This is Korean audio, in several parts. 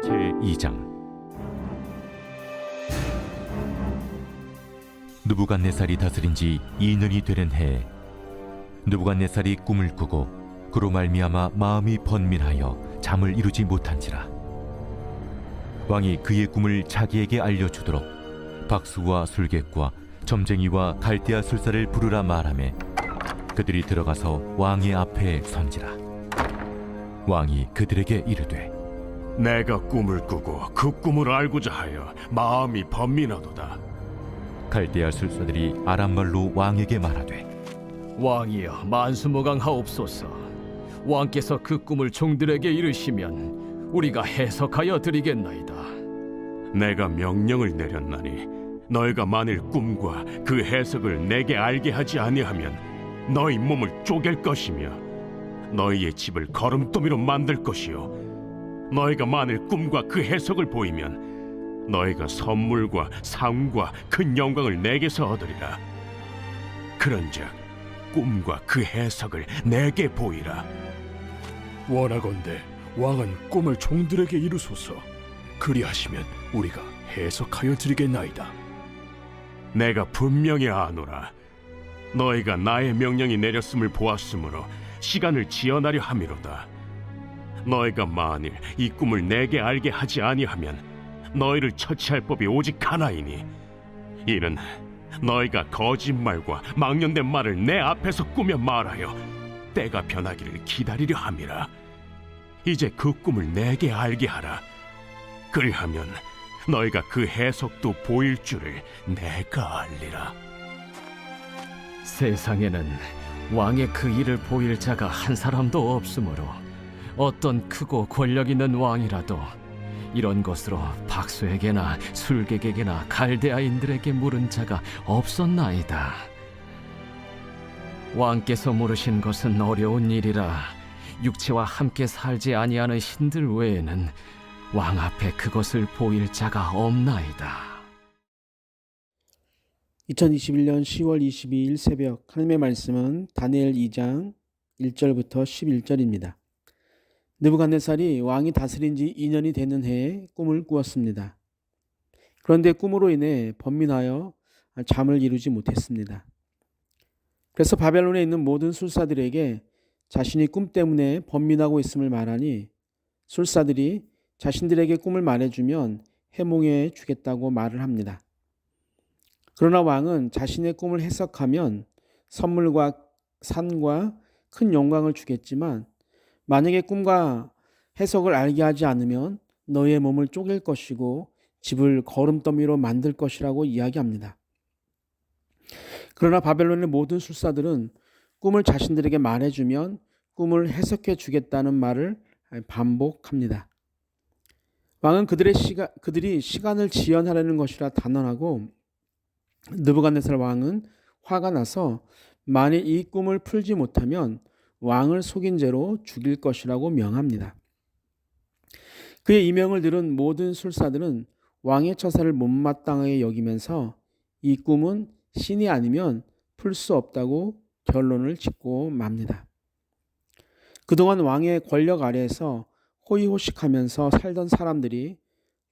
제2장. 느부갓네살이 다스린 지 2년이 되는 해에 느부갓네살이 꿈을 꾸고 그로 말미암아 마음이 번민하여 잠을 이루지 못한지라. 왕이 그의 꿈을 자기에게 알려주도록 박수와 술객과 점쟁이와 갈대아 술사를 부르라 말하매 그들이 들어가서 왕의 앞에 선지라. 왕이 그들에게 이르되, 내가 꿈을 꾸고 그 꿈을 알고자 하여 마음이 번민하도다. 갈대아 술사들이 아람말로 왕에게 말하되, 왕이여, 만수무강하옵소서. 왕께서 그 꿈을 종들에게 이르시면 우리가 해석하여 드리겠나이다. 내가 명령을 내렸나니 너희가 만일 꿈과 그 해석을 내게 알게 하지 아니하면 너희 몸을 쪼갤 것이며 너희의 집을 거름더미로 만들 것이요, 너희가 만일 꿈과 그 해석을 보이면 너희가 선물과 상과 큰 영광을 내게서 얻으리라. 그런즉 꿈과 그 해석을 내게 보이라. 원하건대 왕은 꿈을 종들에게 이루소서. 그리하시면 우리가 해석하여 드리겠나이다. 내가 분명히 아노라. 너희가 나의 명령이 내렸음을 보았으므로 시간을 지연하려 함이로다. 너희가 만일 이 꿈을 내게 알게 하지 아니하면 너희를 처치할 법이 오직 하나이니, 이는 너희가 거짓말과 망령된 말을 내 앞에서 꾸며 말하여 때가 변하기를 기다리려 함이라. 이제 그 꿈을 내게 알게 하라. 그리하면 너희가 그 해석도 보일 줄을 내가 알리라. 세상에는 왕의 그 일을 보일 자가 한 사람도 없으므로 어떤 크고 권력 있는 왕이라도 이런 것으로 박수에게나 술객에게나 갈대아인들에게 물은 자가 없었나이다. 왕께서 물으신 것은 어려운 일이라 육체와 함께 살지 아니하는 신들 외에는 왕 앞에 그것을 보일 자가 없나이다. 2021년 10월 22일 새벽 하나님의 말씀은 다니엘 2장 1절부터 11절입니다. 느부갓네살이 왕이 다스린 지 2년이 되는 해에 꿈을 꾸었습니다. 그런데 꿈으로 인해 번민하여 잠을 이루지 못했습니다. 그래서 바벨론에 있는 모든 술사들에게 자신이 꿈 때문에 번민하고 있음을 말하니 술사들이 자신들에게 꿈을 말해주면 해몽해 주겠다고 말을 합니다. 그러나 왕은 자신의 꿈을 해석하면 선물과 산과 큰 영광을 주겠지만 만약에 꿈과 해석을 알게 하지 않으면 너희의 몸을 쪼갤 것이고 집을 거름더미로 만들 것이라고 이야기합니다. 그러나 바벨론의 모든 술사들은 꿈을 자신들에게 말해주면 꿈을 해석해 주겠다는 말을 반복합니다. 왕은 그들이 시간을 지연하려는 것이라 단언하고 느부갓네살 왕은 화가 나서 만일 이 꿈을 풀지 못하면 왕을 속인 죄로 죽일 것이라고 명합니다. 그의 이 명을 들은 모든 술사들은 왕의 처사를 못마땅하게 여기면서 이 꿈은 신이 아니면 풀 수 없다고 결론을 짓고 맙니다. 그동안 왕의 권력 아래에서 호의호식하면서 살던 사람들이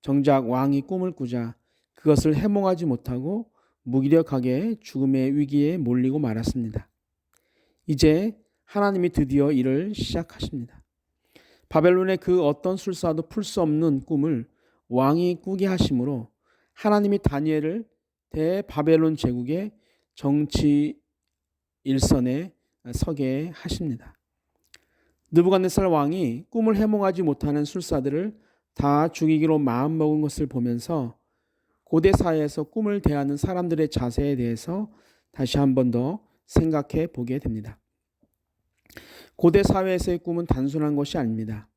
정작 왕이 꿈을 꾸자 그것을 해몽하지 못하고 무기력하게 죽음의 위기에 몰리고 말았습니다. 이제 하나님이 드디어 일을 시작하십니다. 바벨론의 그 어떤 술사도 풀 수 없는 꿈을 왕이 꾸게 하심으로 하나님이 다니엘을 대바벨론 제국의 정치 일선에 서게 하십니다. 느부갓네살 왕이 꿈을 해몽하지 못하는 술사들을 다 죽이기로 마음먹은 것을 보면서 고대 사회에서 꿈을 대하는 사람들의 자세에 대해서 다시 한 번 더 생각해 보게 됩니다. 고대 사회에서의 꿈은 단순한 것이 아닙니다.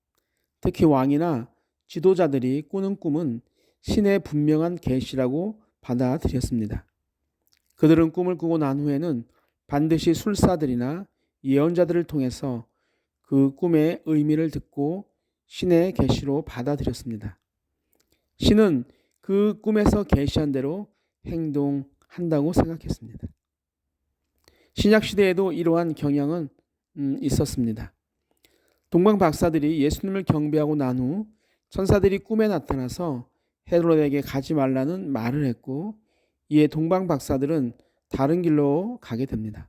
특히 왕이나 지도자들이 꾸는 꿈은 신의 분명한 계시라고 받아들였습니다. 그들은 꿈을 꾸고 난 후에는 반드시 술사들이나 예언자들을 통해서 그 꿈의 의미를 듣고 신의 계시로 받아들였습니다. 신은 그 꿈에서 계시한 대로 행동한다고 생각했습니다. 신약 시대에도 이러한 경향은 있었습니다. 동방 박사들이 예수님을 경배하고 난 후 천사들이 꿈에 나타나서 헤롯에게 가지 말라는 말을 했고, 이에 동방 박사들은 다른 길로 가게 됩니다.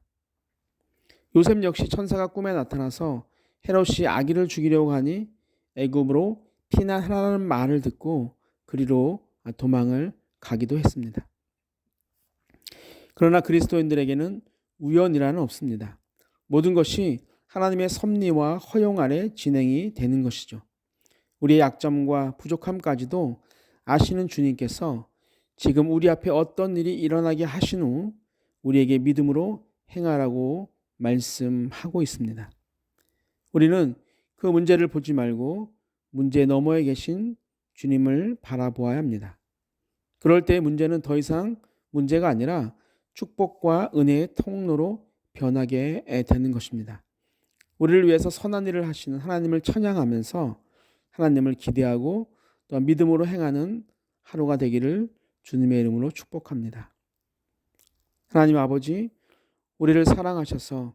요셉 역시 천사가 꿈에 나타나서 헤롯이 아기를 죽이려고 하니 애굽으로 피난하라는 말을 듣고 그리로 도망을 가기도 했습니다. 그러나 그리스도인들에게는 우연이라는 없습니다. 모든 것이 하나님의 섭리와 허용 아래 진행이 되는 것이죠. 우리의 약점과 부족함까지도 아시는 주님께서 지금 우리 앞에 어떤 일이 일어나게 하신 후 우리에게 믿음으로 행하라고 말씀하고 있습니다. 우리는 그 문제를 보지 말고 문제 너머에 계신 주님을 바라보아야 합니다. 그럴 때 문제는 더 이상 문제가 아니라 축복과 은혜의 통로로 변하게 되는 것입니다. 우리를 위해서 선한 일을 하시는 하나님을 찬양하면서 하나님을 기대하고 또한 믿음으로 행하는 하루가 되기를 주님의 이름으로 축복합니다. 하나님 아버지, 우리를 사랑하셔서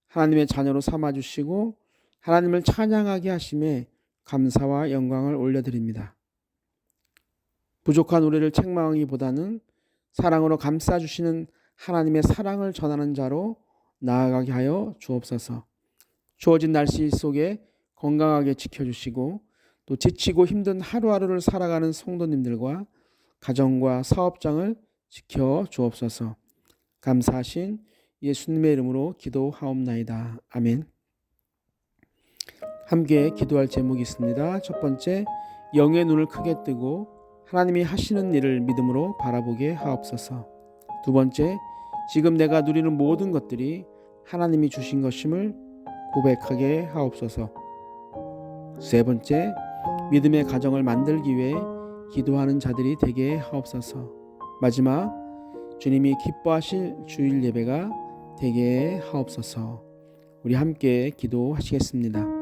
하나님의 자녀로 삼아주시고 하나님을 찬양하게 하심에 감사와 영광을 올려드립니다. 부족한 우리를 책망하기보다는 사랑으로 감싸주시는 하나님의 사랑을 전하는 자로 나아가게 하여 주옵소서. 추워진 날씨 속에 건강하게 지켜주시고 또 지치고 힘든 하루하루를 살아가는 성도님들과 가정과 사업장을 지켜 주옵소서. 감사하신 예수님의 이름으로 기도하옵나이다. 아멘. 함께 기도할 제목이 있습니다. 첫 번째, 영의 눈을 크게 뜨고 하나님이 하시는 일을 믿음으로 바라보게 하옵소서. 두 번째, 지금 내가 누리는 모든 것들이 하나님이 주신 것임을 고백하게 하옵소서. 세 번째, 믿음의 가정을 만들기 위해 기도하는 자들이 되게 하옵소서. 마지막, 주님이 기뻐하실 주일 예배가 되게 하옵소서. 우리 함께 기도하시겠습니다.